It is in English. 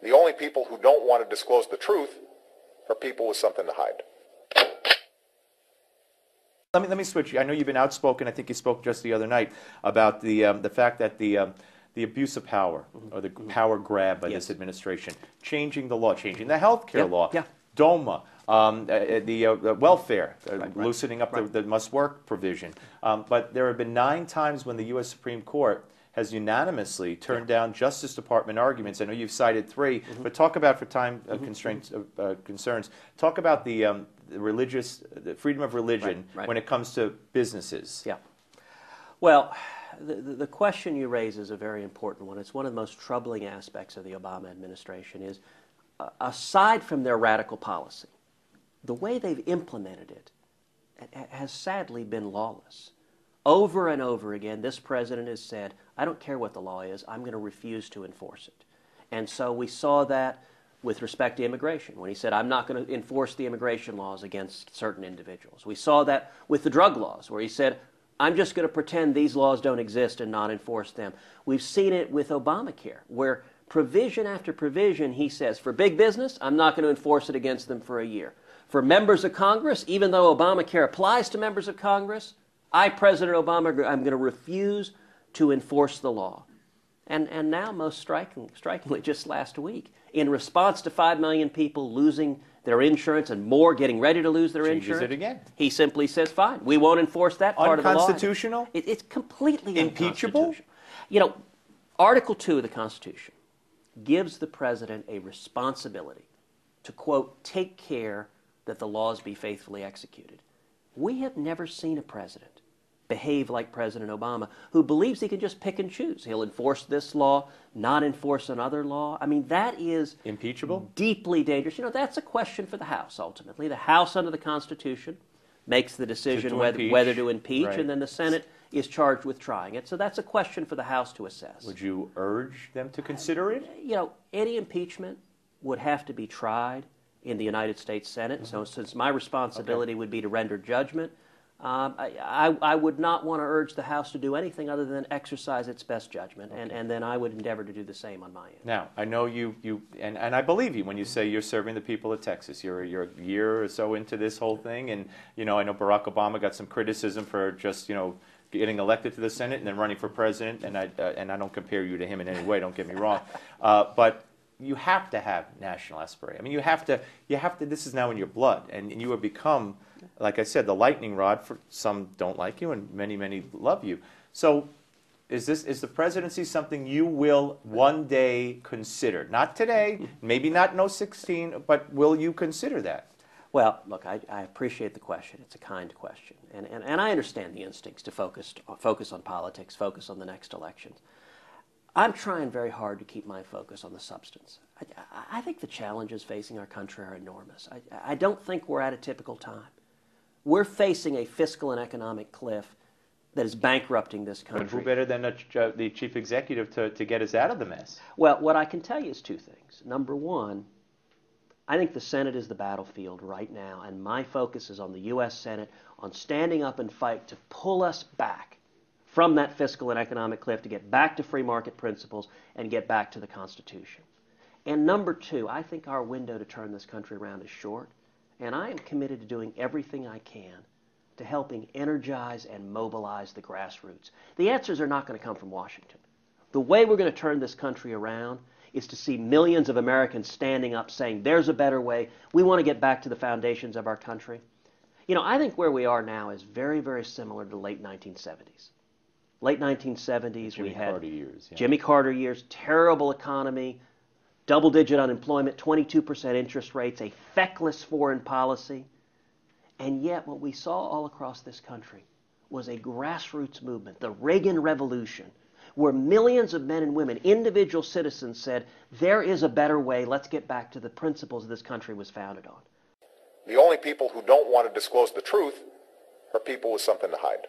The only people who don't want to disclose the truth are people with something to hide. Let me switch. I know you've been outspoken. I think you spoke just the other night about the fact that the abuse of power, or the power grab by this administration, changing the law, changing the health care law, DOMA, the welfare, loosening up the must-work provision. But there have been 9 times when the U.S. Supreme Court has unanimously turned down Justice Department arguments. I know you've cited 3, but talk about, for time constraints, concerns, talk about the freedom of religion when it comes to businesses. Yeah. Well, the question you raise is a very important one. It's one of the most troubling aspects of the Obama administration is, aside from their radical policy, the way they've implemented it has sadly been lawless. Over and over again, this president has said, I don't care what the law is, I'm going to refuse to enforce it. And so we saw that with respect to immigration, when he said, I'm not going to enforce the immigration laws against certain individuals. We saw that with the drug laws, where he said, I'm just going to pretend these laws don't exist and not enforce them. We've seen it with Obamacare, where provision after provision, he says, for big business, I'm not going to enforce it against them for a year. For members of Congress, even though Obamacare applies to members of Congress, I, President Obama, I'm going to refuse to enforce the law. And now, most strikingly, just last week, in response to 5 million people losing their insurance and more getting ready to lose their insurance, it again. He simply says, fine, we won't enforce that part of the law. Unconstitutional? It's completely impeachable? Unconstitutional. You know, Article 2 of the Constitution gives the president a responsibility to, quote, take care that the laws be faithfully executed. We have never seen a president behave like President Obama, who believes he can just pick and choose. He'll enforce this law, not enforce another law. I mean, that is impeachable, deeply dangerous. You know, that's a question for the House, ultimately. The House, under the Constitution, makes the decision whether to impeach, and then the Senate is charged with trying it. So that's a question for the House to assess. Would you urge them to consider it? You know, any impeachment would have to be tried in the United States Senate. So since my responsibility would be to render judgment, I would not want to urge the House to do anything other than exercise its best judgment, and then I would endeavor to do the same on my end. Now, I know and I believe you when you say you're serving the people of Texas. You're a year or so into this whole thing, and I know Barack Obama got some criticism for just getting elected to the Senate and then running for president, and I don't compare you to him in any way. Don't get me wrong, but you have to have national aspiration. I mean, you have to. This is now in your blood, and you have become, like I said, the lightning rod for some. Don't like you, and many love you. So, is the presidency something you will one day consider? Not today, maybe not in 2016, but will you consider that? Well, look, I appreciate the question. It's a kind question, and I understand the instincts to focus on politics, focus on the next elections. I'm trying very hard to keep my focus on the substance. I think the challenges facing our country are enormous. I don't think we're at a typical time. We're facing a fiscal and economic cliff that is bankrupting this country. But who better than the chief executive to get us out of the mess? Well, what I can tell you is 2 things. Number one, I think the Senate is the battlefield right now, and my focus is on the U.S. Senate, on standing up and fight to pull us back from that fiscal and economic cliff, to get back to free market principles and get back to the Constitution. And number 2, I think our window to turn this country around is short, and I am committed to doing everything I can to helping energize and mobilize the grassroots. The answers are not going to come from Washington. The way we're going to turn this country around is to see millions of Americans standing up saying, there's a better way. We want to get back to the foundations of our country. I think where we are now is very, very similar to the late 1970s. Late 1970s, we had Jimmy Carter years, terrible economy, double-digit unemployment, 22% interest rates, a feckless foreign policy. And yet what we saw all across this country was a grassroots movement, the Reagan Revolution, where millions of men and women, individual citizens, said, there is a better way, let's get back to the principles this country was founded on. The only people who don't want to disclose the truth are people with something to hide.